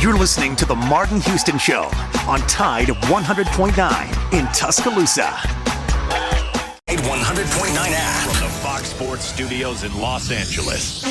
You're listening to The Martin Houston Show on Tide 100.9 in Tuscaloosa. 100.9 app. From the Fox Sports Studios in Los Angeles,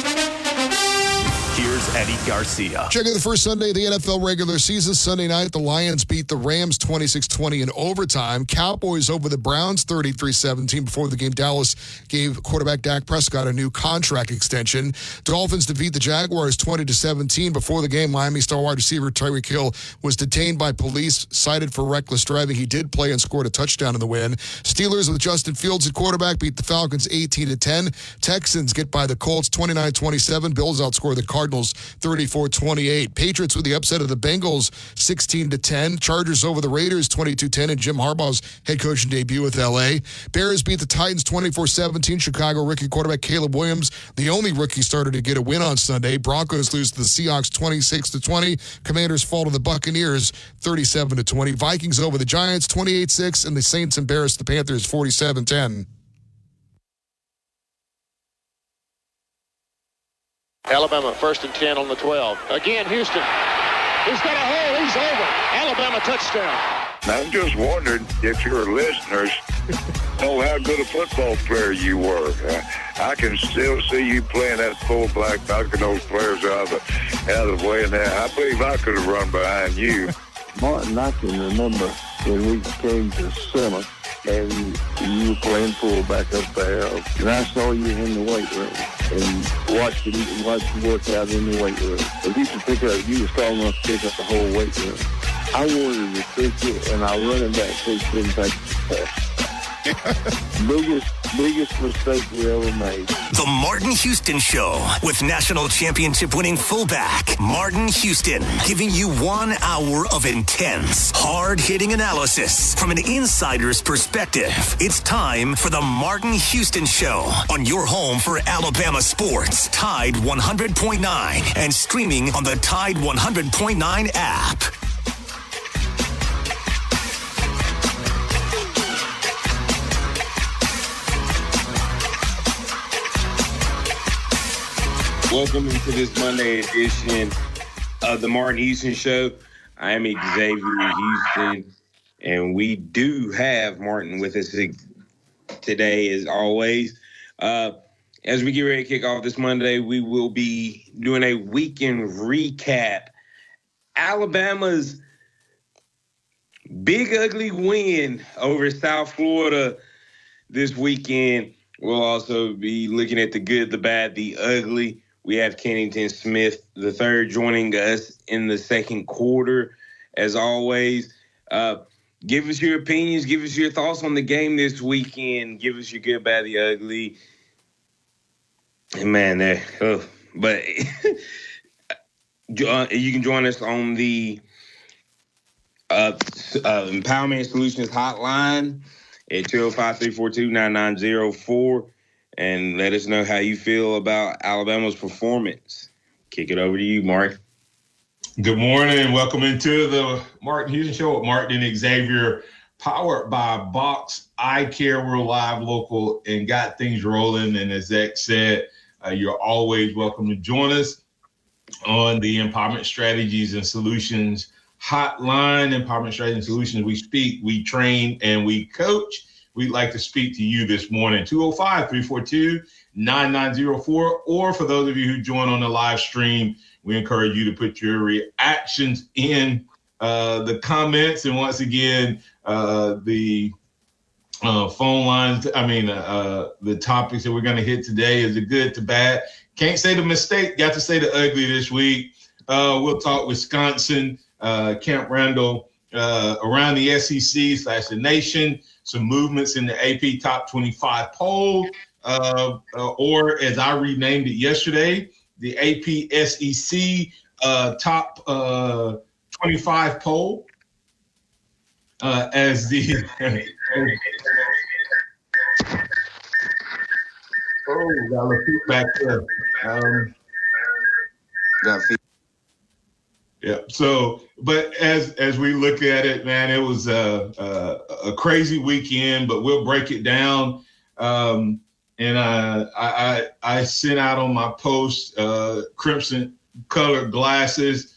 here's Eddie Garcia. Checking the first Sunday of the NFL regular season. Sunday night, the Lions beat the Rams 26-20 in overtime. Cowboys over the Browns 33-17. Before the game, Dallas gave quarterback Dak Prescott a new contract extension. Dolphins defeat the Jaguars 20-17. Before the game, Miami star wide receiver Tyreek Hill was detained by police, cited for reckless driving. He did play and scored a touchdown in the win. Steelers with Justin Fields at quarterback beat the Falcons 18-10. Texans get by the Colts 29-27. Bills outscore the Cardinals 34-28. Patriots with the upset of the Bengals 16-10. Chargers over the Raiders 22-10 in Jim Harbaugh's head coaching debut with LA. Bears beat the Titans 24-17. Chicago rookie quarterback Caleb Williams, the only rookie starter to get a win on Sunday. Broncos lose to the Seahawks 26-20. Commanders fall to the Buccaneers 37-20. Vikings over the Giants 28-6, and the Saints embarrass the Panthers 47-10. Alabama 1st and 10 on the 12. Again, Houston. He's got a hole. He's over. Alabama touchdown. I'm just wondering if your listeners know how good a football player you were. I can still see you playing that fullback, knocking those players out of the way. And I believe I could have run behind you. Martin, I can remember when we came to summer and you were playing fullback up there, and I saw you in the weight room and watched you work out in the weight room. If you could pick up, you were strong enough to pick up the whole weight room. I wanted to recruit you, and our running back coach didn't take the pass. Biggest mistake we ever made. The Martin Houston Show with national championship winning fullback Martin Houston, giving you 1 hour of intense, hard-hitting analysis from an insider's perspective. It's time for the Martin Houston Show on your home for Alabama sports, Tide 100.9, and streaming on the Tide 100.9 app. Welcome into this Monday edition of the Martin Houston Show. I am Xavier Houston, and we do have Martin with us today, as always. As we get ready to kick off this Monday, we will be doing a weekend recap. Alabama's big, ugly win over South Florida this weekend. We'll also be looking at the good, the bad, the ugly. We have Kennington Smith III joining us in the second quarter. As always, give us your opinions. Give us your thoughts on the game this weekend. Give us your good, bad, the ugly. And man, but you can join us on the Empowerment Solutions hotline at 205-342-9904. And let us know how you feel about Alabama's performance. Kick it over to you, Mark. Good morning. Welcome into the Martin Houston Show with Martin and Xavier, powered by Box Eye Care. We're live, local, and got things rolling. And as Zach said, you're always welcome to join us on the Empowerment Strategies and Solutions hotline. Empowerment Strategies and Solutions, we speak, we train, and we coach. We'd like to speak to you this morning, 205-342-9904. Or for those of you who join on the live stream, we encourage you to put your reactions in the comments. And once again, the phone lines, the topics that we're going to hit today is the good to bad. Can't say the mistake, got to say the ugly this week. We'll talk Wisconsin, Camp Randall, around the SEC/the nation. Some movements in the AP Top 25 poll, or as I renamed it yesterday, the AP SEC Top 25 poll. As the got a feedback there. Yeah. So, but as we look at it, man, it was a crazy weekend. But we'll break it down. And I sent out on my post crimson colored glasses.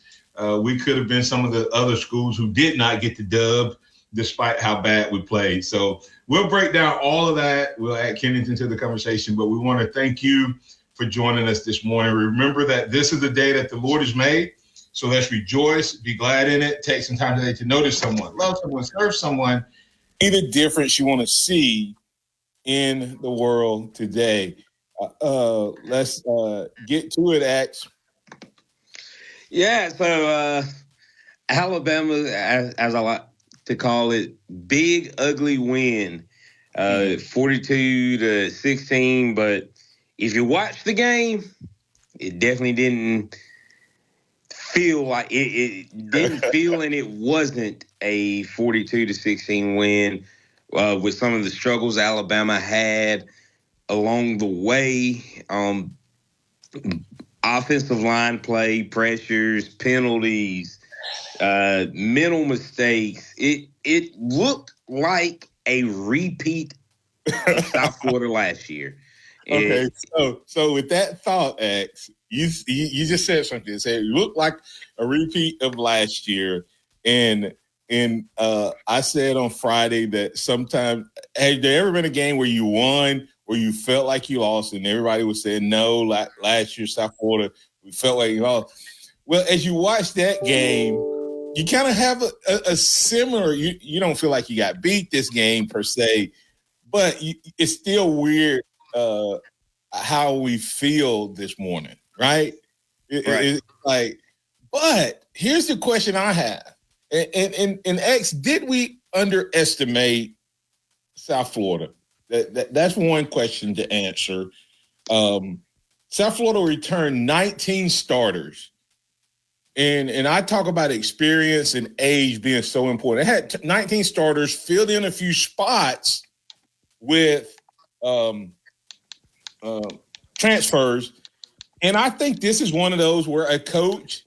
we could have been some of the other schools who did not get the dub despite how bad we played. So we'll break down all of that. We'll add Kennington to the conversation, but we want to thank you for joining us this morning. Remember that this is the day that the Lord has made. So let's rejoice, be glad in it, take some time today to notice someone, love someone, serve someone. Be the difference you want to see in the world today. Let's get to it, Ax. Yeah, so Alabama, as I like to call it, big, ugly win, 42-16. But if you watch the game, it definitely didn't feel like it didn't feel, and it wasn't a 42-16 win with some of the struggles Alabama had along the way. Offensive line play, pressures, penalties, mental mistakes. It looked like a repeat of South Florida last year. Okay, so with that thought, Ax, you just said something. You said it looked like a repeat of last year, and I said on Friday that sometimes, has there ever been a game where you won, where you felt like you lost, and everybody was saying no, like last year South Florida, we felt like you lost. Well, as you watch that game, you kind of have a similar. You don't feel like you got beat this game per se, but it's still weird. How we feel this morning, right? It's like, but here's the question I have. And X, did we underestimate South Florida? That's one question to answer. South Florida returned 19 starters. And I talk about experience and age being so important. It had 19 starters, filled in a few spots with transfers. And I think this is one of those where a coach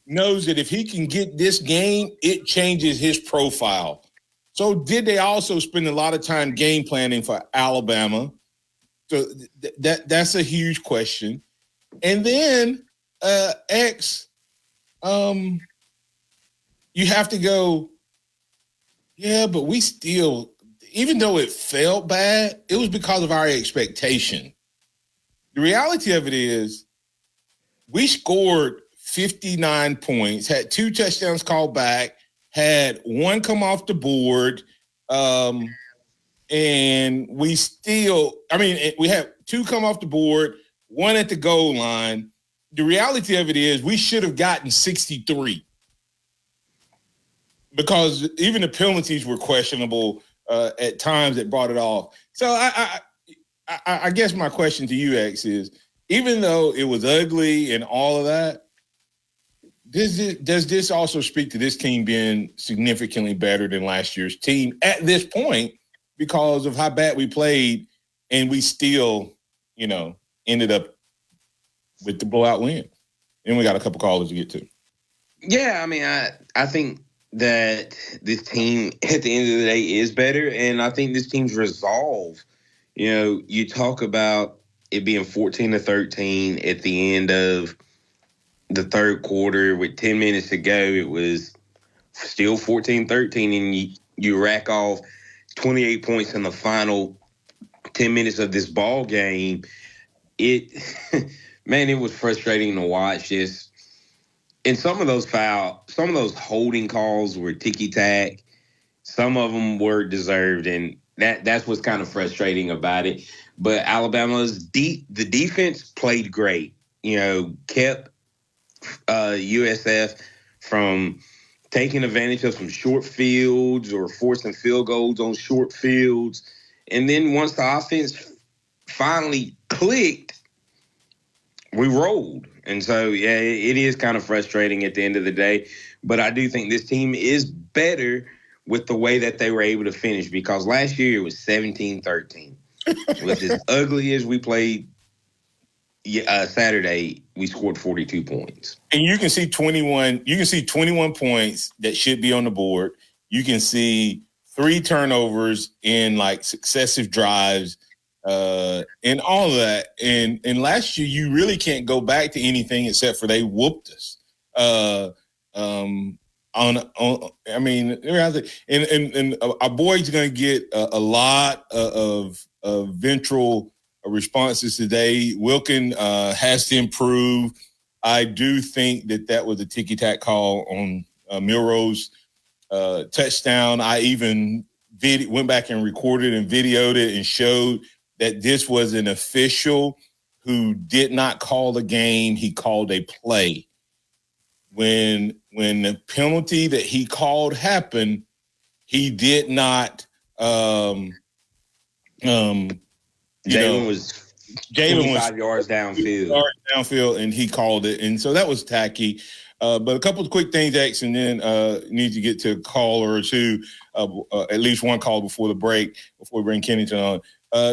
knows that if he can get this game, it changes his profile. So did they also spend a lot of time game planning for Alabama? So that's a huge question. And then X, you have to go, yeah, but we still, even though it felt bad, it was because of our expectation. The reality of it is we scored 59 points, had 2 touchdowns called back, had 1 come off the board, and we still, we had 2 come off the board, 1 at the goal line. The reality of it is we should have gotten 63 because even the penalties were questionable at times that brought it off. So I guess my question to you, X, is even though it was ugly and all of that, does this also speak to this team being significantly better than last year's team at this point because of how bad we played and we still, ended up with the blowout win? And we got a couple callers to get to. Yeah, I think that this team at the end of the day is better, and I think this team's resolve. You talk about it being 14-13 at the end of the third quarter with 10 minutes to go. It was still 14-13, and you rack off 28 points in the final 10 minutes of this ball game. It was frustrating to watch this. And some of those holding calls were ticky-tack. Some of them were deserved, and that's what's kind of frustrating about it. But Alabama's the defense played great. Kept USF from taking advantage of some short fields or forcing field goals on short fields. And then once the offense finally clicked, we rolled. And so, yeah, it is kind of frustrating at the end of the day. But I do think this team is better with the way that they were able to finish, because last year it was 17-13. With as ugly as we played Saturday, we scored 42 points. And you can see 21 points that should be on the board. You can see 3 turnovers in like successive drives and all of that. And last year, you really can't go back to anything except for they whooped us. I mean, and our boy's going to get a lot of ventral responses today. Wilkin has to improve. I do think that was a ticky-tack call on Milroe's touchdown. I even went back and recorded and videoed it and showed that this was an official who did not call the game. He called a play. When the penalty that he called happened, he did not. Jalen was 25 yards downfield, and he called it, and so that was tacky. But a couple of quick things, X, and then need to get to a call or two, at least one call before the break, before we bring Kennington on.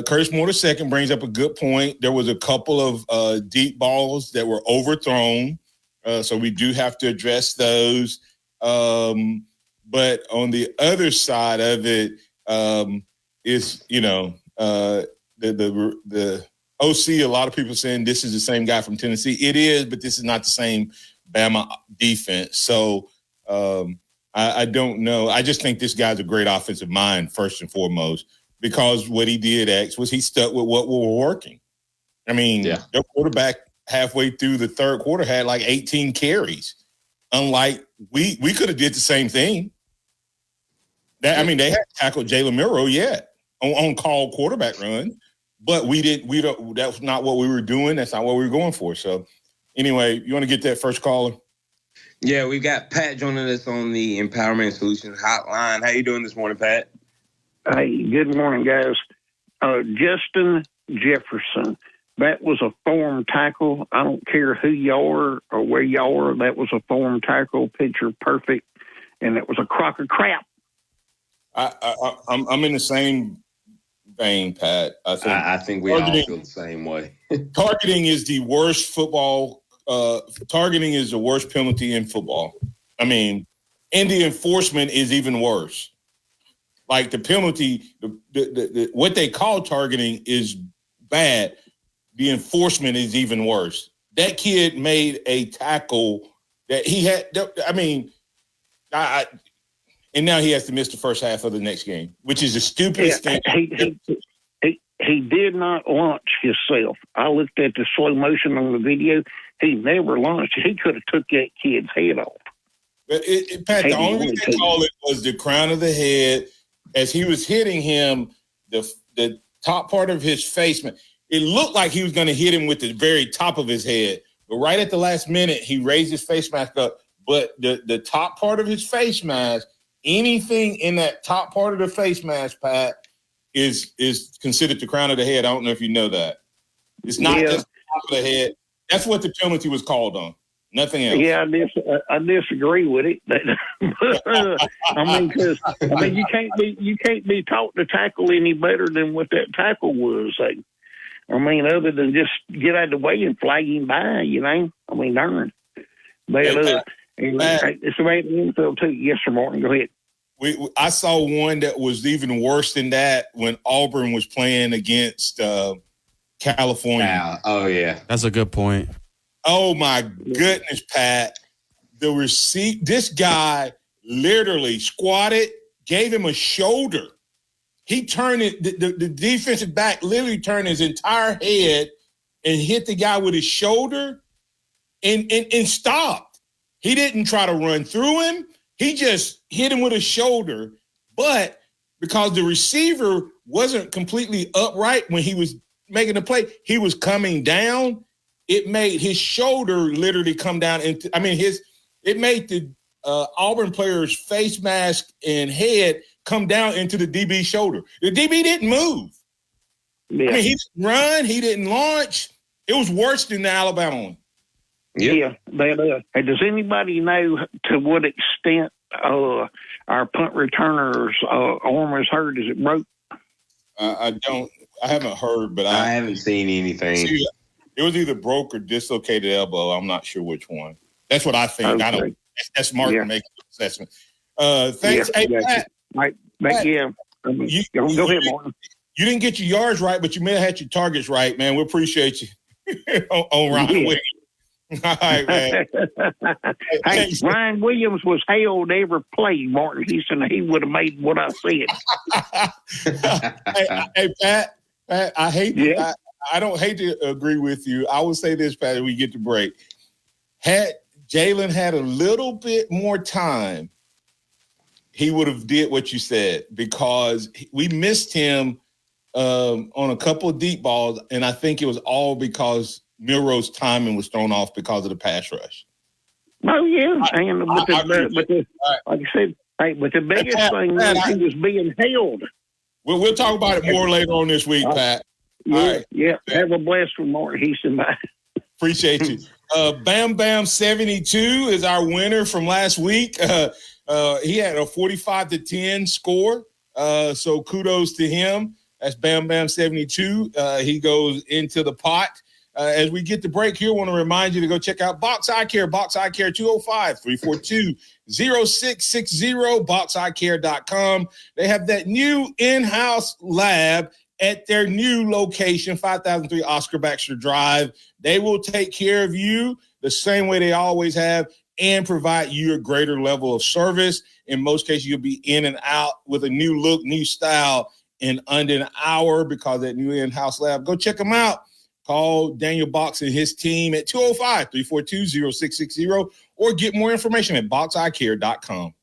Curtis Moore II brings up a good point. There was a couple of deep balls that were overthrown. So we do have to address those. But on the other side of it is, the OC, a lot of people saying this is the same guy from Tennessee. It is, but this is not the same Bama defense. So I don't know. I just think this guy's a great offensive mind, first and foremost, because what he did, X, was he stuck with what we were working. I mean, their quarterback halfway through the third quarter had like 18 carries. Unlike we could have did the same thing. They hadn't tackled Jalen Milroe yet on call quarterback run, but that was not what we were doing. That's not what we were going for. So anyway, you want to get that first caller? Yeah, we've got Pat joining us on the Empowerment Solutions hotline. How you doing this morning, Pat? Hey, good morning, guys. Justin Jefferson. That was a form tackle. I don't care who you are or where you are. That was a form tackle, picture perfect, and it was a crock of crap. I'm in the same vein, Pat. I think we all feel the same way. Targeting is the worst football. Targeting is the worst penalty in football. I mean, and the enforcement is even worse. Like the penalty, the what they call targeting is bad. The enforcement is even worse. That kid made a tackle that he had. I mean, and now he has to miss the first half of the next game, which is the stupidest thing. He did not launch himself. I looked at the slow motion on the video. He never launched. He could have took that kid's head off. But Pat, the only reason they called it was the crown of the head as he was hitting him. The top part of his face, it looked like he was going to hit him with the very top of his head. But right at the last minute, he raised his face mask up. But the top part of his face mask, anything in that top part of the face mask, Pat, is considered the crown of the head. I don't know if you know that. It's not just the top of the head. That's what the penalty was called on. Nothing else. Yeah, I disagree with it. You can't be taught to tackle any better than what that tackle was. Other than just get out of the way and flag him by, darn. But it's about the NFL too. Yes, sir, Martin. Go ahead. I saw one that was even worse than that when Auburn was playing against California. Oh yeah, that's a good point. Oh my goodness, Pat! This guy literally squatted, gave him a shoulder. He turned it. The defensive back literally turned his entire head and hit the guy with his shoulder, and stopped. He didn't try to run through him. He just hit him with his shoulder. But because the receiver wasn't completely upright when he was making the play, he was coming down. It made his shoulder literally come down into. It made the Auburn player's face mask and head come down into the DB's shoulder. The DB didn't move. Yeah. He didn't run. He didn't launch. It was worse than the Alabama one. Yeah. Does anybody know to what extent our punt returner's arm is hurt? Is it broke? I don't. I haven't heard, but I haven't seen anything. It was either broke or dislocated elbow. I'm not sure which one. That's what I think. Okay. I don't. That's smart to make an assessment. Thanks. Yeah, hey, Pat. Right. Go ahead, Martin. You didn't get your yards right, but you may have had your targets right, man. We appreciate you on Ron Williams. All right, man. Hey, Ryan Williams was hailed every play, Martin Houston. He would have made what I said. hey, Pat, I hate I don't hate to agree with you. I will say this, Pat, as we get to break. Had Jalen had a little bit more time, he would have did what you said, because we missed him on a couple of deep balls, and I think it was all because Milroe's timing was thrown off because of the pass rush. Oh, yeah. And like I said, hey, but the biggest thing was he was being held. We'll talk about it more later on this week, Pat. Yeah, all right. Yeah. Have a blessed one, Martin Houston. Bye. Appreciate you. Bam Bam 72 is our winner from last week. He had a 45-10 score. So kudos to him. That's Bam Bam 72. He goes into the pot. As we get the break here, I want to remind you to go check out Box Eye Care. Box Eye Care 205-342-0660. BoxEyeCare.com. They have that new in-house lab at their new location, 5003 Oscar Baxter Drive. They will take care of you the same way they always have and provide you a greater level of service. In most cases, you'll be in and out with a new look, new style in under an hour because of that new in-house lab. Go check them out. Call Daniel Box and his team at 205-342-0660 or get more information at BoxEyeCare.com.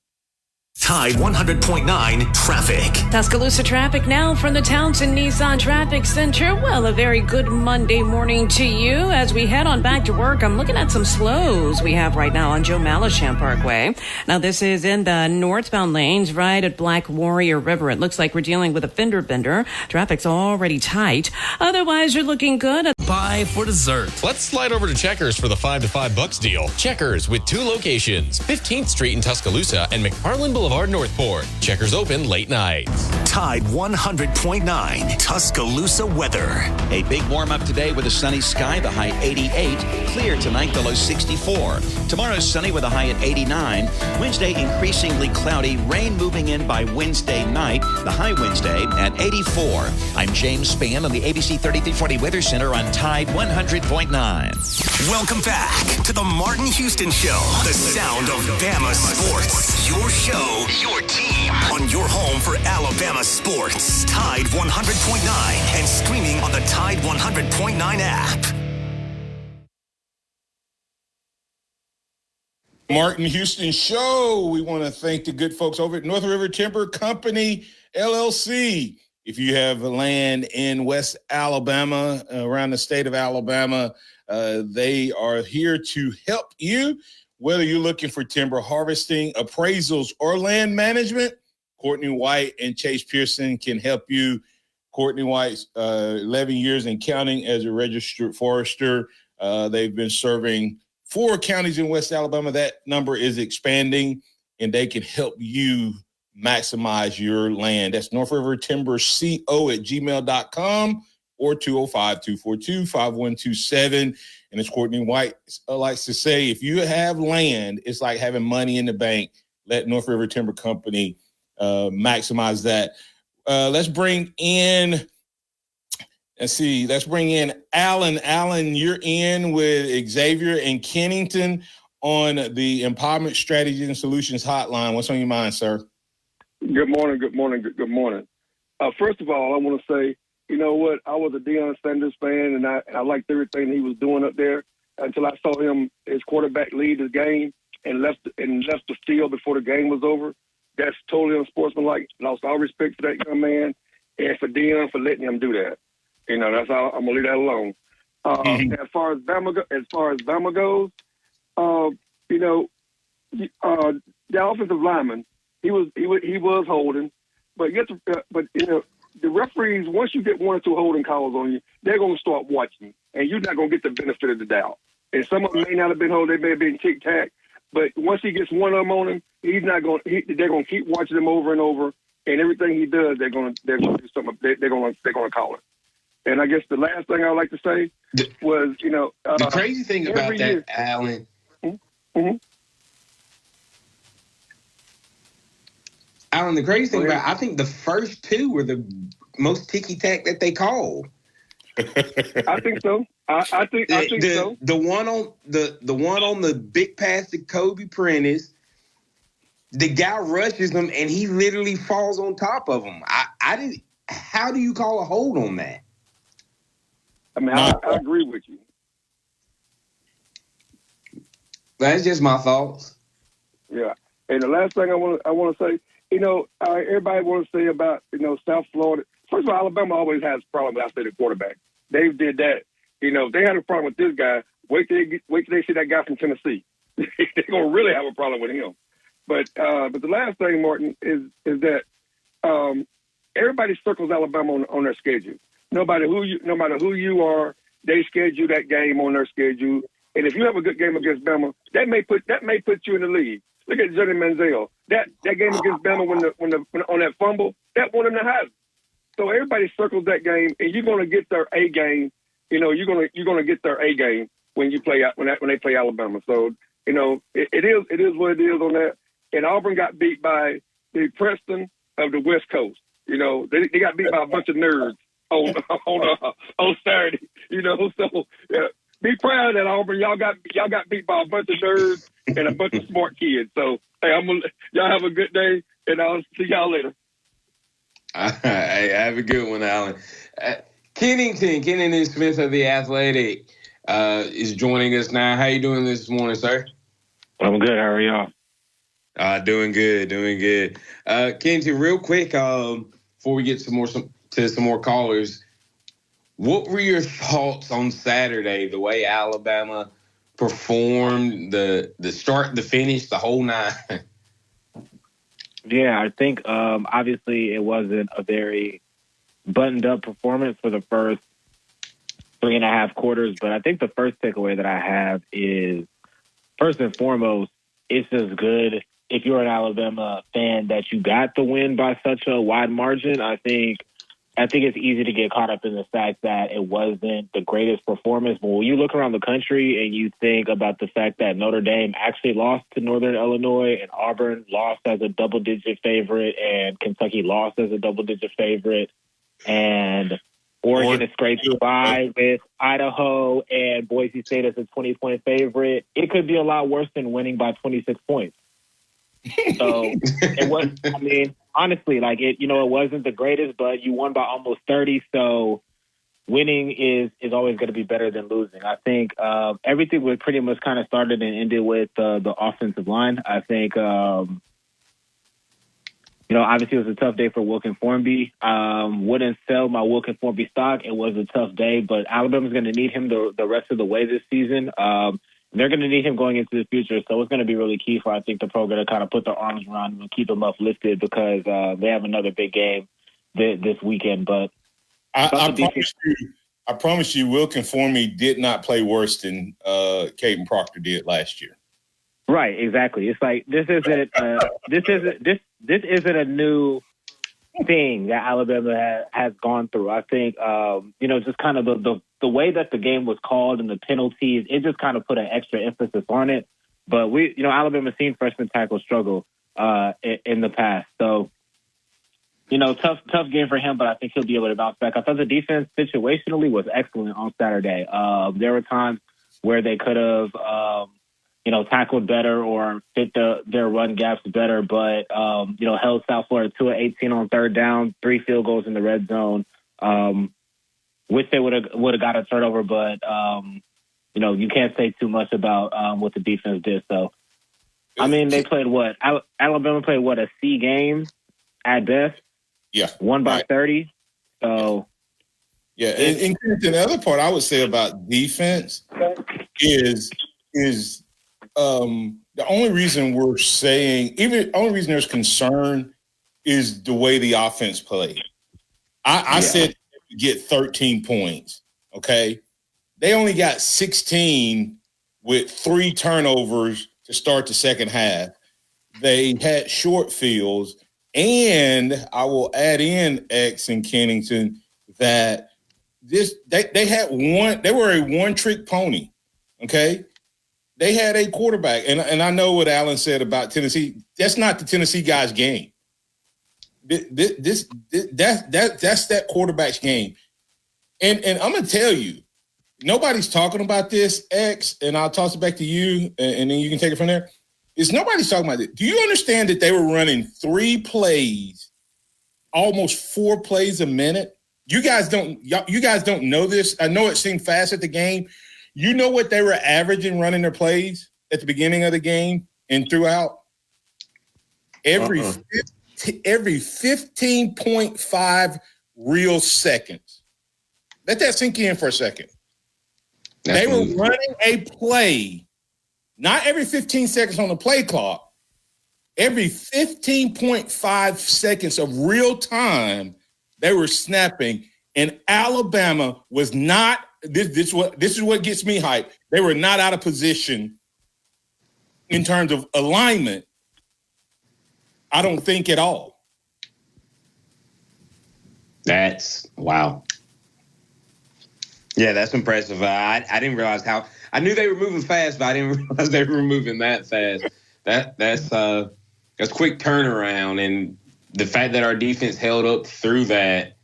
Tide 100.9 traffic. Tuscaloosa traffic now from the Townsend Nissan Traffic Center. Well, a very good Monday morning to you. As we head on back to work, I'm looking at some slows we have right now on Joe Malisham Parkway. Now, this is in the northbound lanes right at Black Warrior River. It looks like we're dealing with a fender bender. Traffic's already tight. Otherwise, you're looking good. Buy for dessert. Let's slide over to Checkers for the $5 to $5 deal. Checkers with 2 locations, 15th Street in Tuscaloosa and McFarland Boulevard, Northport. Checkers open late nights. Tide 100.9 Tuscaloosa weather. A big warm up today with a sunny sky, the high 88. Clear tonight, the low 64. Tomorrow sunny with a high at 89. Wednesday increasingly cloudy, rain moving in by Wednesday night, the high Wednesday at 84. I'm James Spann on the ABC 3340 Weather Center on Tide 100.9. Welcome back to the Martin Houston Show, the sound of Bama sports. Your show, your team, on your home for Alabama sports. Tide 100.9 and streaming on the Tide 100.9 app. Martin Houston Show. We want to thank the good folks over at North River Timber Company, LLC. If you have land in West Alabama, around the state of Alabama, they are here to help you. Whether you're looking for timber harvesting, appraisals, or land management, Courtney White and Chase Pearson can help you. Courtney White's 11 years and counting as a registered forester. They've been serving 4 counties in West Alabama. That number is expanding, and they can help you maximize your land. That's North River Timber CO at gmail.com or 205-242-5127. And as Courtney White likes to say, if you have land, it's like having money in the bank. Let North River Timber Company maximize that. Let's bring in Alan. Alan, you're in with Xavier and Kennington on the Empowerment Strategies and Solutions Hotline. What's on your mind, sir? Good morning. First of all, I want to say, you know what? I was a Deion Sanders fan, and I liked everything he was doing up there until I saw him, his quarterback, lead the game and left the field before the game was over. That's totally unsportsmanlike. Lost all respect for that young man and for Deion for letting him do that. You know, that's all. I'm gonna leave that alone. As far as Bama goes, you know, the offensive lineman, he was holding, but you know, the referees, once you get 1 or 2 holding calls on you, they're going to start watching, and you're not going to get the benefit of the doubt. And some of them may not have been holding, they may have been tic-tac, but once he gets one of them on him, they're going to keep watching him over and over, and everything he does, they're going to do something. They're going to call it. And I guess the last thing I would like to say was, you know, the crazy thing about that, Alan. Mm-hmm. Alan, the crazy thing about, I think the first 2 were the most ticky-tack that they called. I think so. I think so. The one on the big pass to Kobe Prentice, the guy rushes him and he literally falls on top of him. How do you call a hold on that? I mean, I agree with you. That's just my thoughts. Yeah. And the last thing I want to say, everybody wants to say about, South Florida. First of all, Alabama always has a problem with the quarterback. They did that. They had a problem with this guy. Wait till they see that guy from Tennessee. They're gonna really have a problem with him. But the last thing, Martin, is that everybody circles Alabama on their schedule. No matter who you are, they schedule that game on their schedule. And if you have a good game against Bama, that may put you in the lead. Look at Johnny Manziel. That game against Bama when on that fumble, that won him the Heisman. So everybody circles that game, and you're gonna get their A game. You're gonna get their A game when you play when they play Alabama. So it is what it is on that. And Auburn got beat by the Preston of the West Coast. They got beat by a bunch of nerds on Saturday. So yeah, be proud of that, Auburn. Y'all got beat by a bunch of nerds and a bunch of smart kids. So hey, y'all have a good day, and I'll see y'all later. Hey, have a good one, Alan. Kennington Smith of The Athletic is joining us now. How you doing this morning, sir? I'm good. How are y'all? Doing good. Kennington, real quick, before we get some more callers, what were your thoughts on Saturday, the way Alabama performed, the start, the finish, the whole nine? Yeah, I think obviously it wasn't a very buttoned-up performance for the first 3.5 quarters, but I think the first takeaway that I have is, first and foremost, it's just good if you're an Alabama fan that you got the win by such a wide margin. I think it's easy to get caught up in the fact that it wasn't the greatest performance. But when you look around the country and you think about the fact that Notre Dame actually lost to Northern Illinois and Auburn lost as a double-digit favorite and Kentucky lost as a double-digit favorite and Oregon is scraped by with Idaho and Boise State as a 20-point favorite, it could be a lot worse than winning by 26 points. So it was, honestly, it wasn't the greatest, but you won by almost 30. So winning is always going to be better than losing. I think everything was pretty much kind of started and ended with the offensive line. I think, obviously it was a tough day for Wilkin Formby. Wouldn't sell my Wilkin Formby stock. It was a tough day, but Alabama's going to need him the rest of the way this season. They're going to need him going into the future, so it's going to be really key for, I think, the program to kind of put their arms around him and keep him uplifted because they have another big game this weekend. But I promise you, Wilkin Formby did not play worse than Caden Proctor did last year. Right, exactly. It's like this isn't a new thing that Alabama has gone through. I think just kind of the way that the game was called and the penalties, it just kind of put an extra emphasis on it. But Alabama's seen freshman tackles struggle in the past, so tough game for him. But I think he'll be able to bounce back. I thought the defense situationally was excellent on Saturday. There were times where they could have tackled better or fit their run gaps better, but, held South Florida to 18 on third down, 3 field goals in the red zone. Wish they would have got a turnover, but, you can't say too much about what the defense did. So, they played what? Alabama played what, a C game at best? Yeah. Won by 30. So. Yeah, and the other part I would say about defense is the only reason we're saying, the only reason there's concern is the way the offense played. I said get 13 points, okay? They only got 16 with 3 turnovers to start the second half. They had short fields, and I will add in X and Kennington that they had one. They were a one-trick pony, okay? They had a quarterback, and I know what Alan said about Tennessee. That's not the Tennessee guy's game. That's that quarterback's game. And I'm gonna tell you, nobody's talking about this, X, and I'll toss it back to you, and then you can take it from there. Nobody's talking about it. Do you understand that they were running 3 plays, almost 4 plays a minute? You guys don't know this. I know it seemed fast at the game. You know what they were averaging running their plays at the beginning of the game and throughout? Every 15.5 real seconds. Let that sink in for a second. They were running a play, not every 15 seconds on the play clock, every 15.5 seconds of real time, they were snapping, and Alabama was not, this is what gets me hyped. They were not out of position in terms of alignment, I don't think at all. That's wow. Yeah, that's impressive. I didn't realize how. I knew they were moving fast, but I didn't realize they were moving that fast. That's quick turnaround, and the fact that our defense held up through that,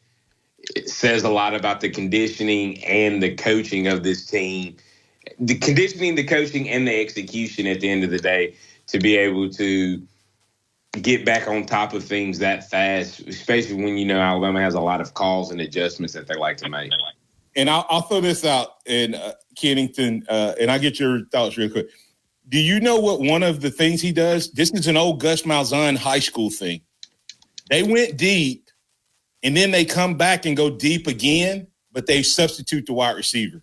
it says a lot about the conditioning and the coaching of this team. The conditioning, the coaching, and the execution at the end of the day to be able to get back on top of things that fast, especially when you know Alabama has a lot of calls and adjustments that they like to make. And I'll throw this out in Kennington, and I'll get your thoughts real quick. Do you know what one of the things he does? This is an old Gus Malzahn high school thing. They went deep, and then they come back and go deep again, but they substitute the wide receiver.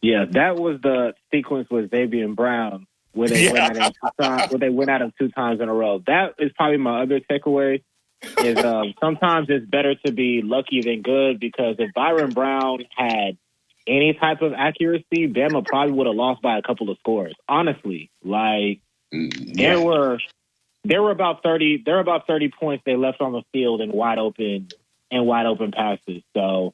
Yeah, that was the sequence with Xavier Brown where they went at him 2 times in a row. That is probably my other takeaway. Is sometimes it's better to be lucky than good, because if Byron Brown had any type of accuracy, Bama probably would have lost by a couple of scores. Honestly, there were about 30 points they left on the field in wide open passes. So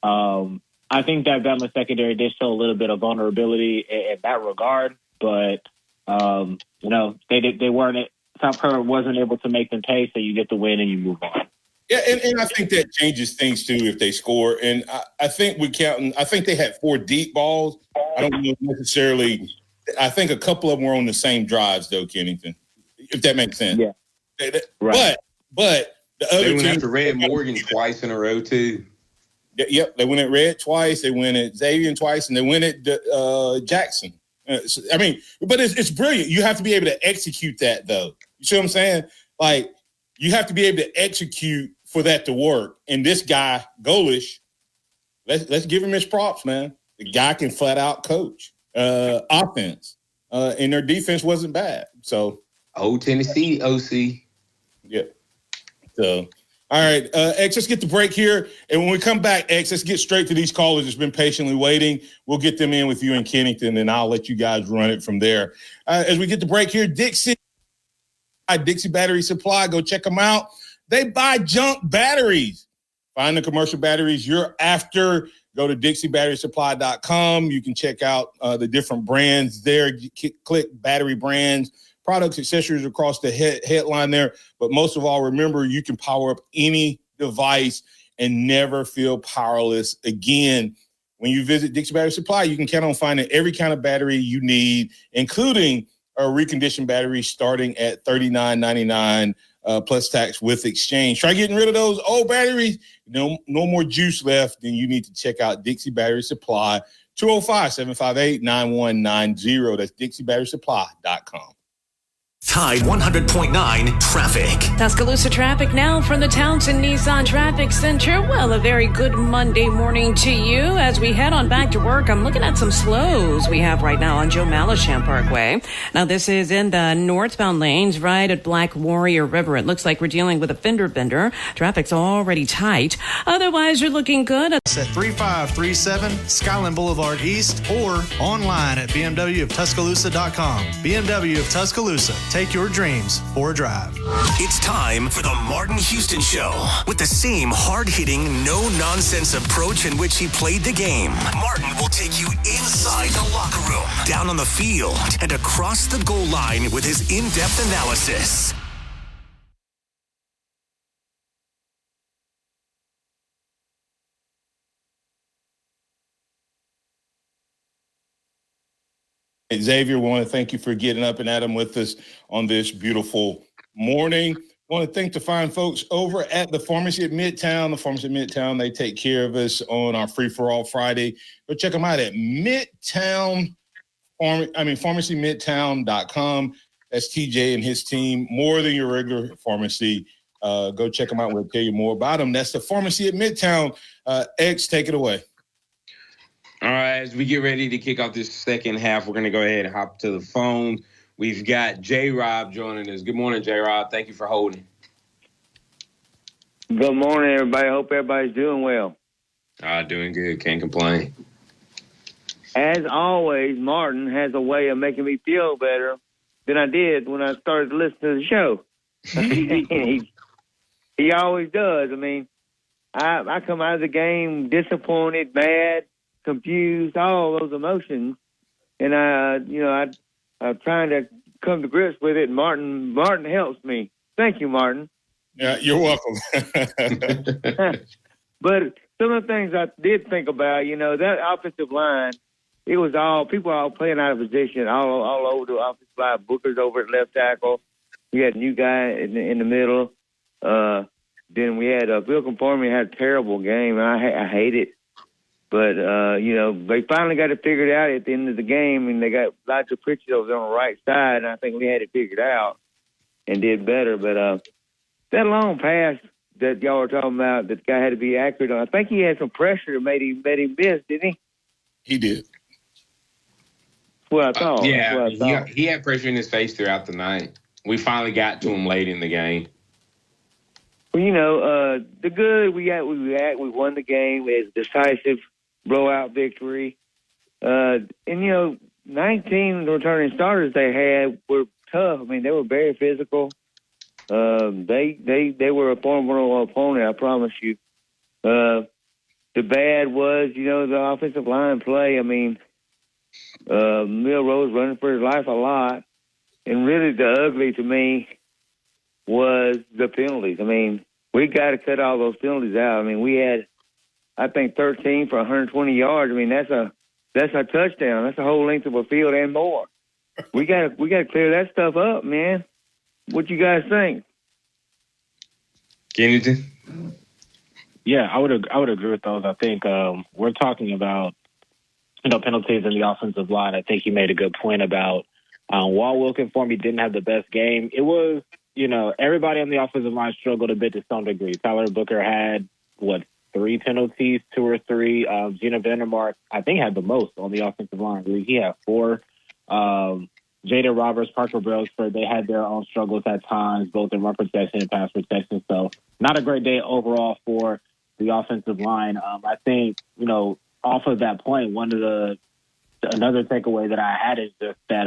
I think that Bama secondary did show a little bit of vulnerability in that regard, but they weren't. South Carolina wasn't able to make them pay, so you get the win and you move on. Yeah, and I think that changes things too if they score. And I think I think they had 4 deep balls. I don't know necessarily. I think a couple of them were on the same drives though, Kennington, if that makes sense. Yeah, right. But the other they went team, after Red Morgan twice in a row too. Yep, they went at Red twice. They went at Xavier twice, and they went at Jackson. But it's brilliant. You have to be able to execute that, though. You see what I'm saying? Like, you have to be able to execute for that to work. And this guy, Golish, let's give him his props, man. The guy can flat out coach offense, and their defense wasn't bad. So, Old Tennessee OC. Yeah. So, all right, X, let's get the break here. And when we come back, X, let's get straight to these callers that's been patiently waiting. We'll get them in with you in Kennington, and I'll let you guys run it from there. As we get the break here, Dixie Battery Supply, go check them out. They buy junk batteries. Find the commercial batteries you're after. Go to DixieBatterySupply.com. You can check out the different brands there. Click battery brands, products, accessories across the headline there. But most of all, remember, you can power up any device and never feel powerless again. When you visit Dixie Battery Supply, you can count on finding every kind of battery you need, including a reconditioned battery starting at $39.99 plus tax with exchange. Try getting rid of those old batteries. No more juice left. Then you need to check out Dixie Battery Supply, 205-758-9190. That's DixieBatterySupply.com. Tide 100.9 traffic. Tuscaloosa traffic now from the Townsend Nissan Traffic Center. Well, a very good Monday morning to you. As we head on back to work, I'm looking at some slows we have right now on Joe Malisham Parkway. Now, this is in the northbound lanes right at Black Warrior River. It looks like we're dealing with a fender bender. Traffic's already tight. Otherwise, you're looking good. At 3537 Skyland Boulevard East or online at bmwoftuscaloosa.com. BMW of Tuscaloosa. Take your dreams for a drive. It's time for the Martin Houston Show. With the same hard-hitting, no-nonsense approach in which he played the game, Martin will take you inside the locker room, down on the field, and across the goal line with his in-depth analysis. Xavier, we want to thank you for getting up and at 'em with us on this beautiful morning. I want to thank the fine folks over at the Pharmacy at Midtown. The Pharmacy at Midtown, they take care of us on our Free-for-All Friday. Go check them out at PharmacyMidtown.com. That's TJ and his team. More than your regular pharmacy. Go check them out. We'll tell you more about them. That's the Pharmacy at Midtown. X, take it away. All right, as we get ready to kick off this second half, we're going to go ahead and hop to the phone. We've got J-Rob joining us. Good morning, J-Rob. Thank you for holding. Good morning, everybody. Hope everybody's doing well. Doing good. Can't complain. As always, Martin has a way of making me feel better than I did when I started to listen to the show. He always does. I mean, I come out of the game disappointed, mad, confused, all those emotions, and I'm trying to come to grips with it. And Martin helps me. Thank you, Martin. Yeah, you're welcome. But some of the things I did think about, that offensive line, it was people all playing out of position all over the offensive line. Booker's over at left tackle. We had a new guy in the middle. Then we had Bill Conformi had a terrible game. I hate it. But, they finally got it figured out at the end of the game, and they got Elijah Pritchett over there on the right side, and I think we had it figured out and did better. But that long pass that y'all were talking about, that the guy had to be accurate on, I think he had some pressure that made him miss, didn't he? He did. Well, I thought. Yeah, he had pressure in his face throughout the night. We finally got to him late in the game. Well, the good we won the game. We had a decisive blowout victory. 19 returning starters they had were tough. I mean, they were very physical. They were a formidable opponent, I promise you. The bad was, the offensive line play. I mean, Milrose running for his life a lot. And really the ugly to me was the penalties. I mean, we got to cut all those penalties out. I mean, we had, I think, 13 for 120 yards. I mean, that's a touchdown. That's a whole length of a field and more. We got to clear that stuff up, man. What you guys think? Kennington? Yeah, I would agree with those. I think we're talking about penalties in the offensive line. I think you made a good point about while Wilkin-Formby didn't have the best game, it was, everybody on the offensive line struggled a bit to some degree. Tyler Booker had, 3 penalties, 2 or 3. Gina Vandermark, I think, had the most on the offensive line. He had 4. Jada Roberts, Parker Brailsford, they had their own struggles at times, both in run protection and pass protection. So not a great day overall for the offensive line. I think, off of that point, another takeaway that I had is just that,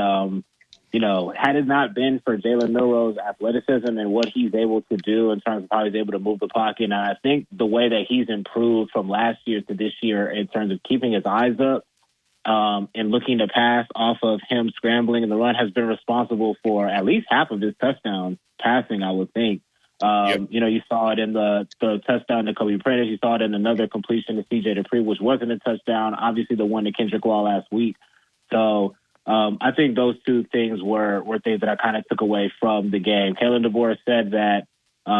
had it not been for Jalen Milrose's athleticism and what he's able to do in terms of how he's able to move the pocket, and I think the way that he's improved from last year to this year in terms of keeping his eyes up and looking to pass off of him scrambling in the run has been responsible for at least half of his touchdowns passing, I would think. You saw it in the touchdown to Kobe Prentice. You saw it in another completion to C.J. Dupree, which wasn't a touchdown. Obviously, the one to Kendrick Law last week. So I think those two things were things that I kind of took away from the game. Kalen DeBoer said that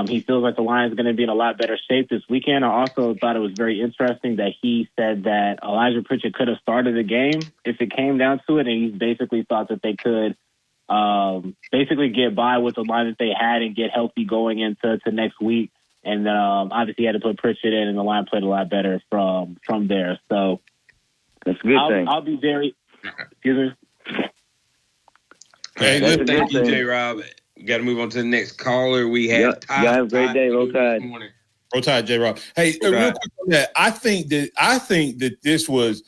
he feels like the Lions are going to be in a lot better shape this weekend. I also thought it was very interesting that he said that Elijah Pritchett could have started the game if it came down to it, and he basically thought that they could basically get by with the line that they had and get healthy going into next week. And obviously he had to put Pritchett in, and the line played a lot better from there. So that's a good thing. I'll be very excuse me. Hey, thank you, J-Rob. We got to move on to the next caller. We have Todd. Have a great day. Roll Tide. Roll Tide, J-Rob. Hey, real quick on that, I think that this was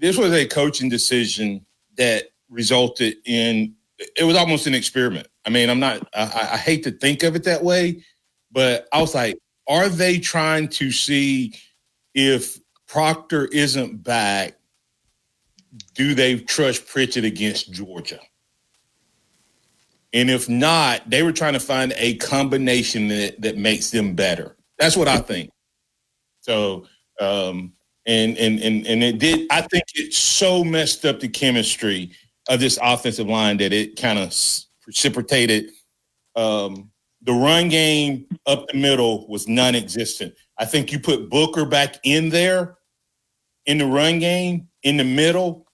a coaching decision that resulted in, it was almost an experiment. I mean, I hate to think of it that way, but I was like, are they trying to see if Proctor isn't back, do they trust Pritchett against Georgia? And if not, they were trying to find a combination that makes them better. That's what I think. So, and it did. I think it so messed up the chemistry of this offensive line that it kind of precipitated. The run game up the middle was non-existent. I think you put Booker back in there in the run game in the middle.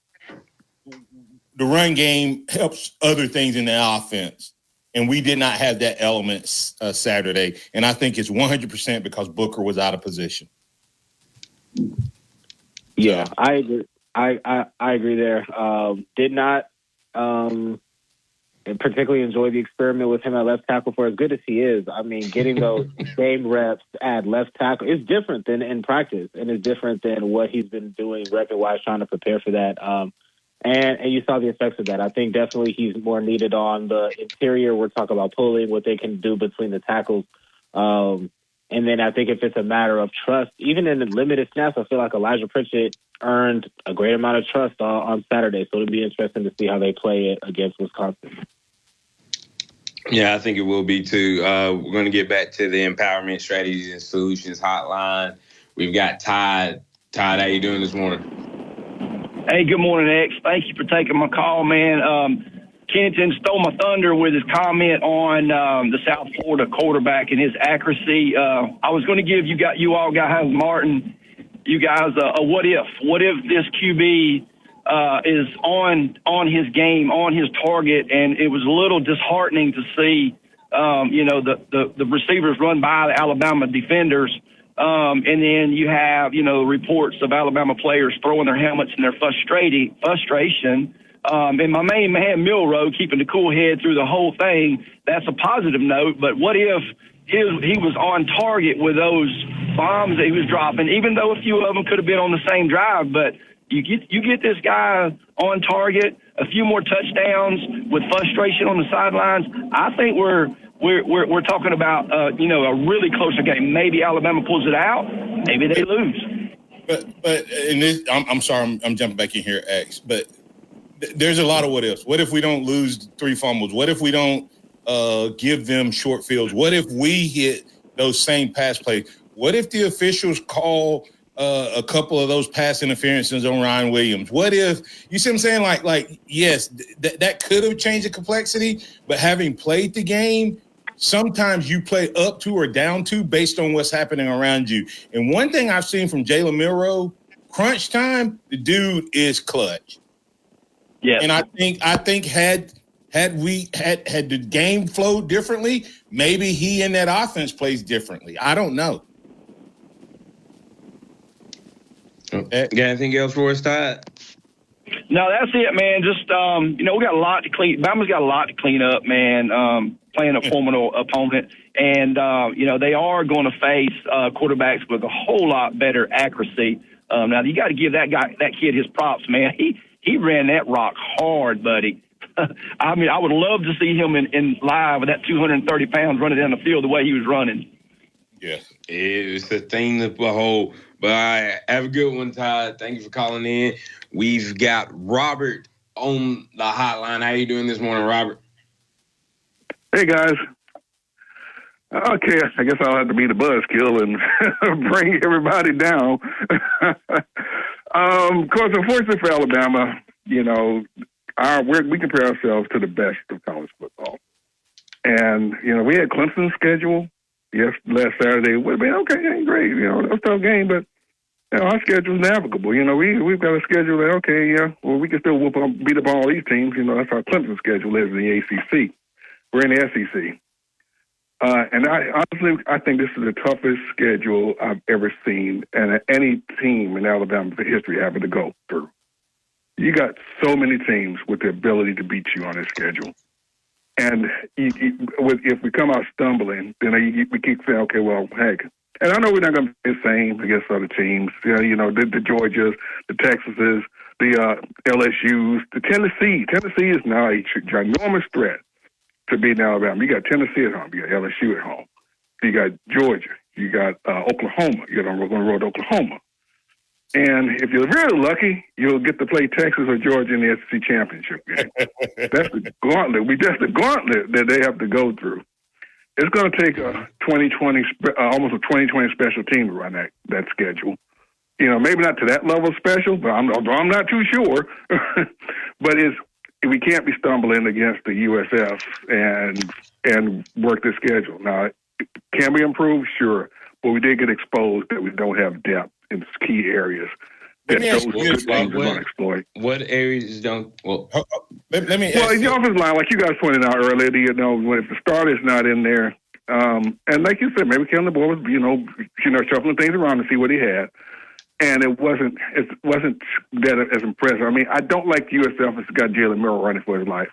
The run game helps other things in the offense. And we did not have that element Saturday. And I think it's 100% because Booker was out of position. Yeah, I agree. I agree there. Did not particularly enjoy the experiment with him at left tackle for as good as he is. I mean, getting those game reps at left tackle is different than in practice, and it's different than what he's been doing record-wise trying to prepare for that. And you saw the effects of that. I think definitely he's more needed on the interior. We're talking about pulling, what they can do between the tackles. And then I think if it's a matter of trust, even in the limited snaps, I feel like Elijah Pritchett earned a great amount of trust on Saturday. So it'll be interesting to see how they play it against Wisconsin. Yeah, I think it will be too. We're going to get back to the Empowerment Strategies and Solutions Hotline. We've got Todd. Todd, how you doing this morning? Hey, good morning, X. Thank you for taking my call, man. Kennington stole my thunder with his comment on the South Florida quarterback and his accuracy. I was going to give you all guys, Martin, you guys, a what if. What if this QB is on his game, on his target, and it was a little disheartening to see, the receivers run by the Alabama defenders, and then you have, reports of Alabama players throwing their helmets in their frustration. And my main man, Milroe, keeping the cool head through the whole thing, that's a positive note. But what if he was on target with those bombs that he was dropping, even though a few of them could have been on the same drive, but you get this guy on target, a few more touchdowns with frustration on the sidelines. I think we're talking about a really closer game. Maybe Alabama pulls it out. Maybe they lose. But in this, I'm sorry, I'm jumping back in here, X. But there's a lot of what ifs. What if we don't lose 3 fumbles? What if we don't give them short fields? What if we hit those same pass plays? What if the officials call a couple of those pass interferences on Ryan Williams? What if, you see what I'm saying? Like yes, that could have changed the complexity, but having played the game, sometimes you play up to or down to based on what's happening around you. And one thing I've seen from Jalen Milroe, crunch time, the dude is clutch. Yeah. And I think had the game flowed differently, maybe he and that offense plays differently. I don't know. Got anything else for us, Todd? No, that's it, man. Just, we got a lot to clean. Bama's got a lot to clean up, man, playing a formidable opponent. And, they are going to face quarterbacks with a whole lot better accuracy. Now, you got to give that kid his props, man. He ran that rock hard, buddy. I mean, I would love to see him in live with that 230 pounds running down the field the way he was running. Yeah, it's a thing to behold. But all right, have a good one, Todd. Thank you for calling in. We've got Robert on the hotline. How you doing this morning, Robert? Hey, guys. Okay, I guess I'll have to be the buzzkill and bring everybody down. Of course, unfortunately for Alabama, we compare ourselves to the best of college football. And, we had Clemson's schedule. Yes, last Saturday would have been okay, ain't great. That was a tough game, but our schedule's navigable. We've got a schedule that we can still beat up all these teams. That's how Clemson's schedule is in the ACC. We're in the SEC, and I think this is the toughest schedule I've ever seen, and any team in Alabama's history having to go through. You got so many teams with the ability to beat you on this schedule. And if we come out stumbling, then we keep saying, okay, well, heck. And I know we're not going to be the same against other teams. The Georgias, the Texases, the LSUs, the Tennessee. Tennessee is now a ginormous threat to beat Alabama. You got Tennessee at home. You got LSU at home. You got Georgia. You got Oklahoma. You got on the road to Oklahoma. And if you're very lucky, you'll get to play Texas or Georgia in the SEC championship game. That's the gauntlet. That's the gauntlet that they have to go through. It's going to take a 2020, almost a 2020 special team to run that schedule. Maybe not to that level special, but I'm not too sure. But we can't be stumbling against the USF and work the schedule. Now, can we improve? Sure. But we did get exposed that we don't have depth in key areas that those good teams are going to exploit. What areas don't? Well, let me. Well, in the offensive line, like you guys pointed out earlier, when if the starter's not in there, and like you said, maybe Kellen DeBoer was, shuffling things around to see what he had, and it wasn't that as impressive. I mean, I don't like USF has got Jalen Milroe running for his life.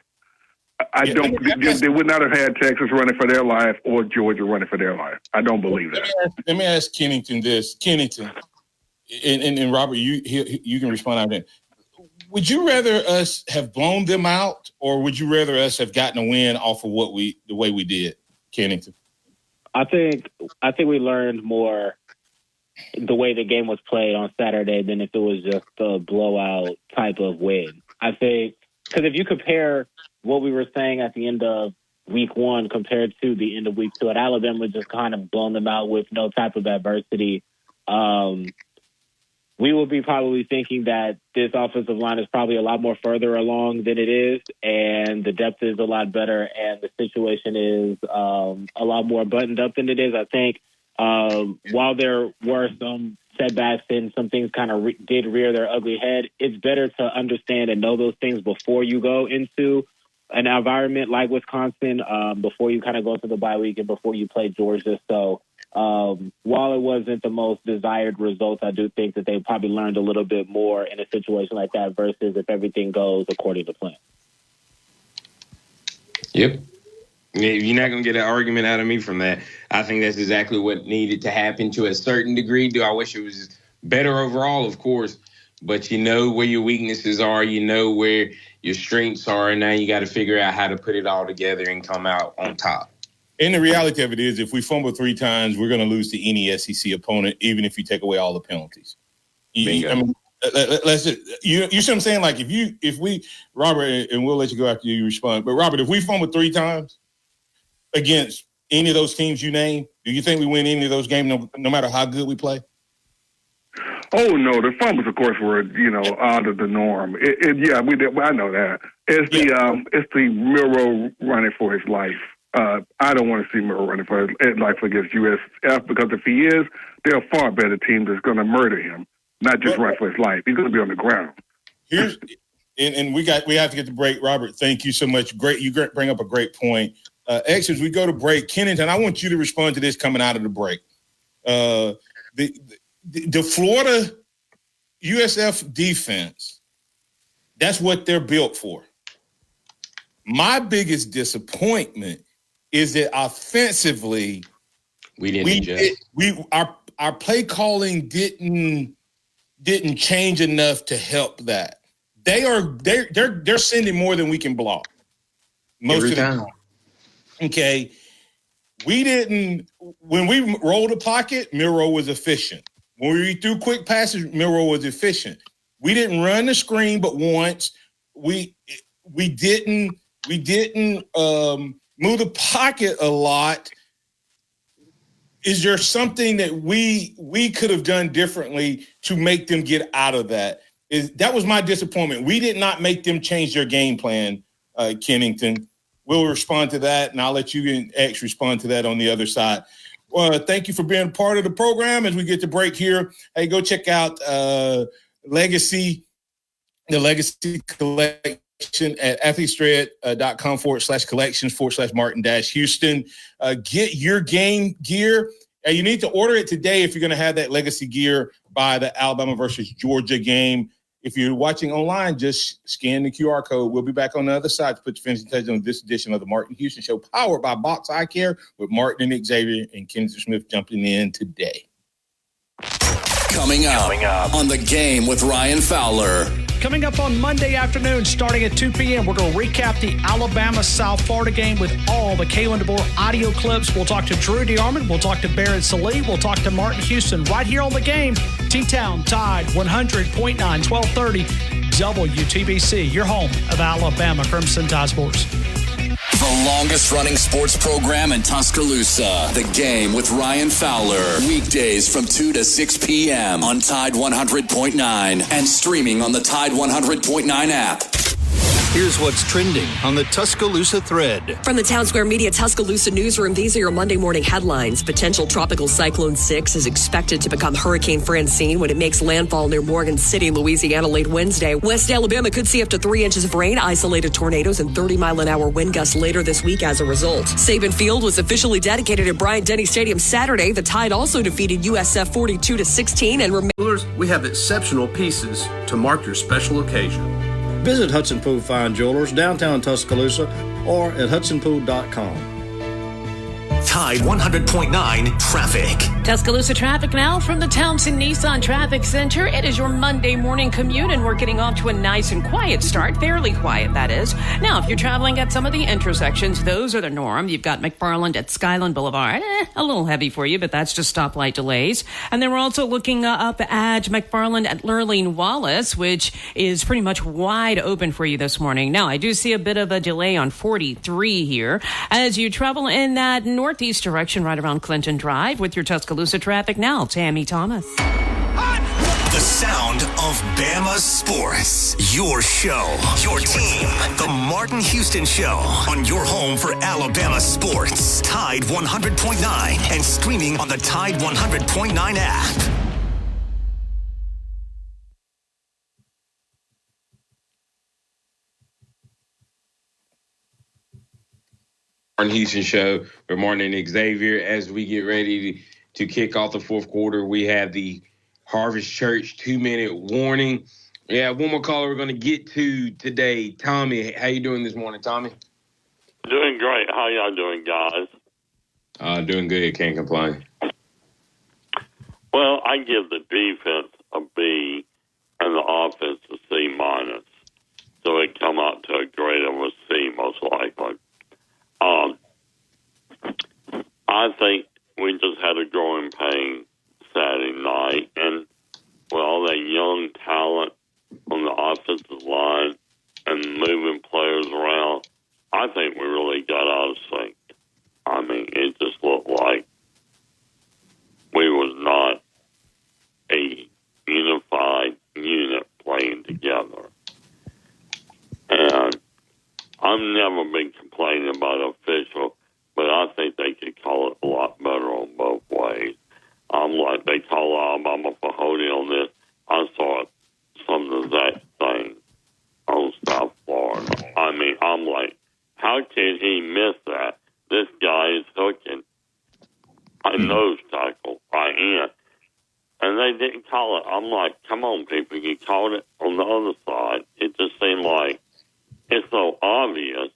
They would not have had Texas running for their life or Georgia running for their life. I don't believe that. Let me ask Kennington this. Kennington, and Robert, you can respond on that. Would you rather us have blown them out, or would you rather us have gotten a win off of the way we did, Kennington? I think we learned more the way the game was played on Saturday than if it was just a blowout type of win. I think because if you compare what we were saying at the end of week 1 compared to the end of week 2, at Alabama just kind of blown them out with no type of adversity. We will be probably thinking that this offensive line is probably a lot more further along than it is, and the depth is a lot better, and the situation is a lot more buttoned up than it is. I think while there were some setbacks and some things kind of did rear their ugly head, it's better to understand and know those things before you go into an environment like Wisconsin, before you kind of go to the bye week and before you play Georgia. So while it wasn't the most desired results, I do think that they probably learned a little bit more in a situation like that versus if everything goes according to plan. Yep. You're not going to get an argument out of me from that. I think that's exactly what needed to happen to a certain degree. Do I wish it was better overall? Of course. But you know where your weaknesses are. You know where your strengths are. And now you got to figure out how to put it all together and come out on top. And the reality of it is, if we fumble 3 times, we're going to lose to any SEC opponent, even if you take away all the penalties. Let's just, you see what I'm saying? Like if we, Robert, and we'll let you go after you respond. But Robert, if we fumble 3 times against any of those teams you name, do you think we win any of those games, no matter how good we play? Oh no, the fumbles, of course, were out of the norm. We did. I know that. It's the Milroe running for his life. I don't want to see Milroe running for his life against USF because if he is, there are far better teams that's going to murder him, not just run for his life. He's going to be on the ground. And we have to get the break. Robert, thank you so much. Great, you bring up a great point. As we go to break, Kennington, I want you to respond to this coming out of the break. The Florida USF defense, that's what they're built for. My biggest disappointment is that offensively, our play calling didn't change enough to help that. They're sending more than we can block most of the time. Okay, when we rolled the pocket, Milroe was efficient. When we threw quick passes, Milroe was efficient. We didn't run the screen but once. We didn't move the pocket a lot. Is there something that we could have done differently to make them get out of that? That was my disappointment. We did not make them change their game plan, Kennington. We'll respond to that, and I'll let you and X respond to that on the other side. Thank you for being part of the program as we get to break here. Hey, go check out the Legacy Collection at athletesthread.com/collections/Martin-Houston. Get your game gear. You need to order it today if you're going to have that Legacy gear by the Alabama versus Georgia game. If you're watching online, just scan the QR code. We'll be back on the other side to put your finishing touch on this edition of the Martin Houston Show, powered by Box Eye Care, with Martin and Xavier and Kenneth Smith jumping in today. Coming up on The Game with Ryan Fowler. Coming up on Monday afternoon, starting at 2 p.m., we're going to recap the Alabama-South Florida game with all the Kalen DeBoer audio clips. We'll talk to Drew DeArmond. We'll talk to Barrett Sallee. We'll talk to Martin Houston right here on The Game. T-Town Tide 100.9, 1230 WTBC, your home of Alabama Crimson Tide Sports. The longest running sports program in Tuscaloosa. The Game with Ryan Fowler. Weekdays from 2 to 6 p.m. on Tide 100.9 and streaming on the Tide 100.9 app. Here's what's trending on the Tuscaloosa thread. From the Town Square Media Tuscaloosa newsroom, these are your Monday morning headlines. Potential Tropical Cyclone 6 is expected to become Hurricane Francine when it makes landfall near Morgan City, Louisiana late Wednesday. West Alabama could see up to 3 inches of rain, isolated tornadoes, and 30-mile-an-hour wind gusts later this week as a result. Saban Field was officially dedicated at Bryant-Denny Stadium Saturday. The Tide also defeated USF 42-16 and we have exceptional pieces to mark your special occasion. Visit Hudson Pool Fine Jewelers, downtown Tuscaloosa, or at hudsonpool.com. Tide 100.9 traffic. Tuscaloosa traffic now from the Townsend Nissan Traffic Center. It is your Monday morning commute, and we're getting off to a nice and quiet start. Fairly quiet, that is. Now, if you're traveling at some of the intersections, those are the norm. You've got McFarland at Skyland Boulevard. A little heavy for you, but that's just stoplight delays. And then we're also looking up at McFarland at Lurleen Wallace, which is pretty much wide open for you this morning. Now, I do see a bit of a delay on 43 here as you travel in that northeast direction right around Clinton Drive with your Tuscaloosa traffic now. Tammy Thomas. The sound of Bama sports. Your show, your team. The Martin Houston Show on your home for Alabama sports. Tide 100.9 and streaming on the Tide 100.9 app. Martin Houston Show with Martin and Xavier. As we get ready to kick off the fourth quarter, we have the Harvest Church 2-minute warning. Yeah, one more caller we're going to get to today. Tommy, how you doing this morning, Tommy? Doing great. How y'all doing, guys? Doing good. Can't complain. Well, I give the defense a B and the offense a C minus. So it come out to a grade of a C most likely. I think we just had a growing pain Saturday night, and with all that young talent on the offensive line and moving players around, I think we really got out of sync. I mean, it just looked like we was not a unified unit playing together. And I've never been complaining about official, but I think they could call it a lot better on both ways. Like they call Alabama for holding on this. I saw some of that thing on South Florida. I mean, I'm like, how can he miss that? This guy is hooking a nose tackle right in. And they didn't call it. I'm like, come on, people, you called it on the other side. It just seemed like it's so obvious.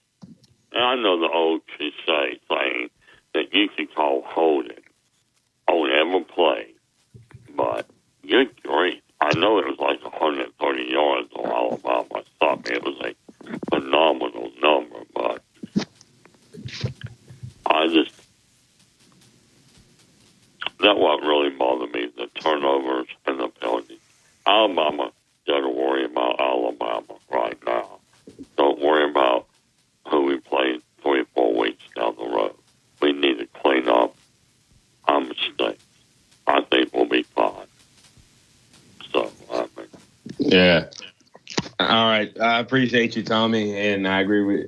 And I know the old cliche saying that you can call holding on every play, but good grief. I know it was like 130 yards on Alabama. I mean, it was a phenomenal number, but that what really bothered me, the turnovers and the penalties. Alabama got to worry about Alabama right now. Don't worry about who we play 3 or 4 weeks down the road. We need to clean up our mistakes. I think we'll be fine. So, I mean. Yeah. All right. I appreciate you, Tommy, and I agree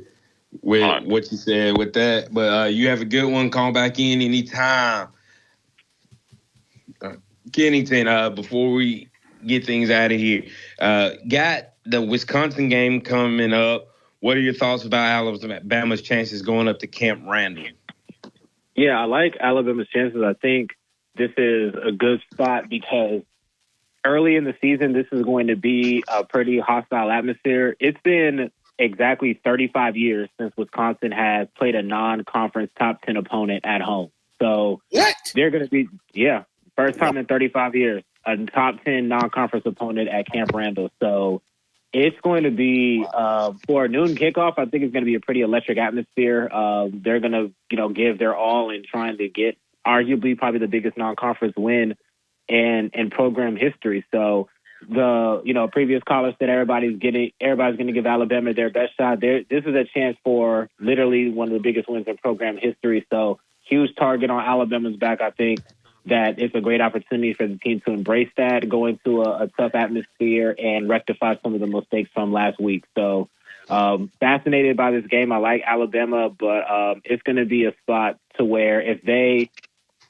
with what you said with that. But you have a good one. Call back in anytime. Kennington, before we get things out of here, got the Wisconsin game coming up. What are your thoughts about Alabama's chances going up to Camp Randall? Yeah, I like Alabama's chances. I think this is a good spot because early in the season, this is going to be a pretty hostile atmosphere. It's been exactly 35 years since Wisconsin has played a non-conference top 10 opponent at home. So they're going to be, first time in 35 years, a top 10 non-conference opponent at Camp Randall. So it's going to be, for a noon kickoff, I think it's going to be a pretty electric atmosphere. They're going to, give their all in trying to get arguably probably the biggest non-conference win in program history. So the, previous caller said everybody's going to give Alabama their best shot. This is a chance for literally one of the biggest wins in program history. So huge target on Alabama's back. I think that it's a great opportunity for the team to embrace that, go into a tough atmosphere and rectify some of the mistakes from last week. So Fascinated by this game. I like Alabama, but it's going to be a spot to where if they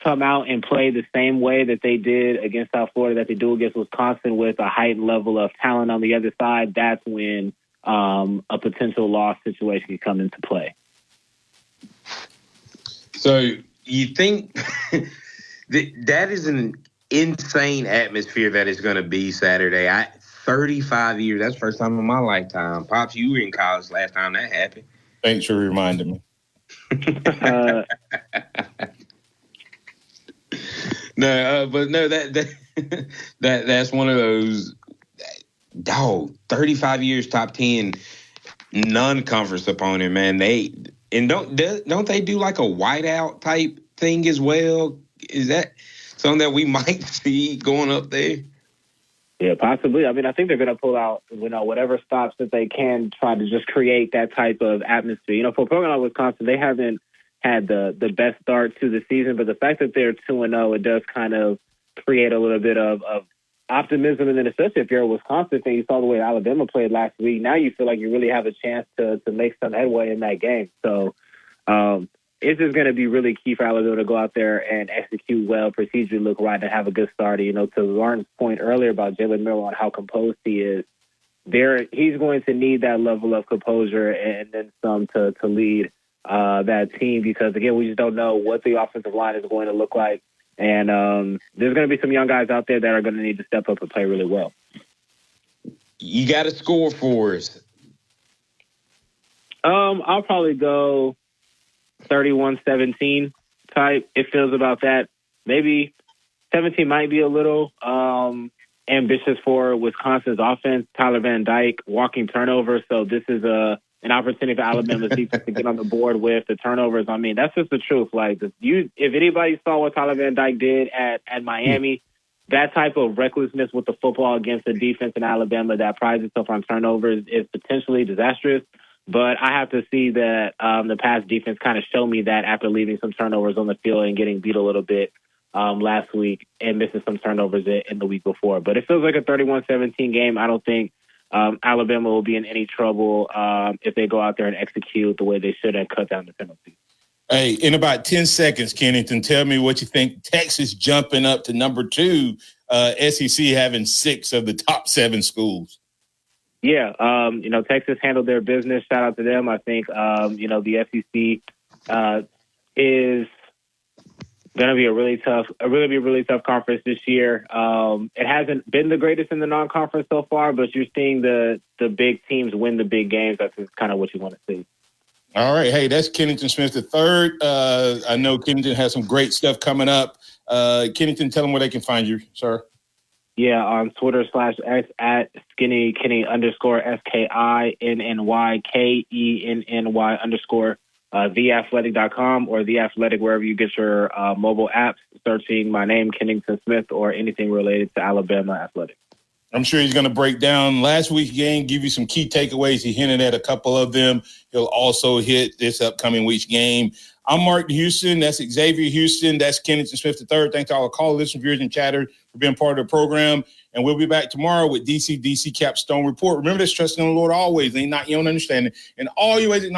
come out and play the same way that they did against South Florida, that they do against Wisconsin with a heightened level of talent on the other side, that's when a potential loss situation can come into play. So you think that is an insane atmosphere that is going to be Saturday. 35 years. That's the first time in my lifetime. Pops, you were in college last time that happened. Thanks for reminding me. That's one of those, 35 years top 10 non-conference opponent, man. Don't they do like a whiteout type thing as well? Is that something that we might see going up there? Yeah, possibly. I mean, I think they're going to pull out, whatever stops that they can, try to just create that type of atmosphere. For a program like Wisconsin, they haven't had the best start to the season, but the fact that they're 2-0, it does kind of create a little bit of optimism. And then especially if you're a Wisconsin fan, you saw the way Alabama played last week. Now you feel like you really have a chance to make some headway in that game. So it's just going to be really key for Alabama to go out there and execute well, procedurally look right, and have a good start. To Lauren's point earlier about Jalen Miller on how composed he is, he's going to need that level of composure and then some to lead that team, because, again, we just don't know what the offensive line is going to look like. And there's going to be some young guys out there that are going to need to step up and play really well. You got to score for us. I'll probably go 31-17 type. It feels about that. Maybe 17 might be a little ambitious for Wisconsin's offense. Tyler Van Dyke walking turnovers. So this is an opportunity for Alabama's defense to get on the board with the turnovers. I mean, that's just the truth. Like, if anybody saw what Tyler Van Dyke did at Miami, that type of recklessness with the football against the defense in Alabama that prides itself on turnovers is potentially disastrous. But I have to see that the pass defense kind of show me that after leaving some turnovers on the field and getting beat a little bit last week and missing some turnovers in the week before. But it feels like a 31-17 game. I don't think Alabama will be in any trouble if they go out there and execute the way they should and cut down the penalties. Hey, in about 10 seconds, Kennington, tell me what you think. Texas jumping up to number 2, SEC having 6 of the top 7 schools. Yeah, Texas handled their business. Shout out to them. I think, the SEC is going to be a really tough conference this year. It hasn't been the greatest in the non-conference so far, but you're seeing the big teams win the big games. That's kind of what you want to see. All right. Hey, that's Kennington Smith III. I know Kennington has some great stuff coming up. Kennington, tell them where they can find you, sir. Yeah, on Twitter /X at Skinny Kenny _SKINNYKENNY_ theathletic.com or The Athletic, wherever you get your mobile apps, searching my name, Kennington Smith, or anything related to Alabama athletics. I'm sure he's going to break down last week's game, give you some key takeaways. He hinted at a couple of them. He'll also hit this upcoming week's game. I'm Mark Houston. That's Xavier Houston. That's Kennington Smith III. Thanks to all the call listeners, viewers, and chatters for being part of the program. And we'll be back tomorrow with DC Capstone Report. Remember this, trusting in the Lord always. Lean not your own understanding. And all your ways acknowledge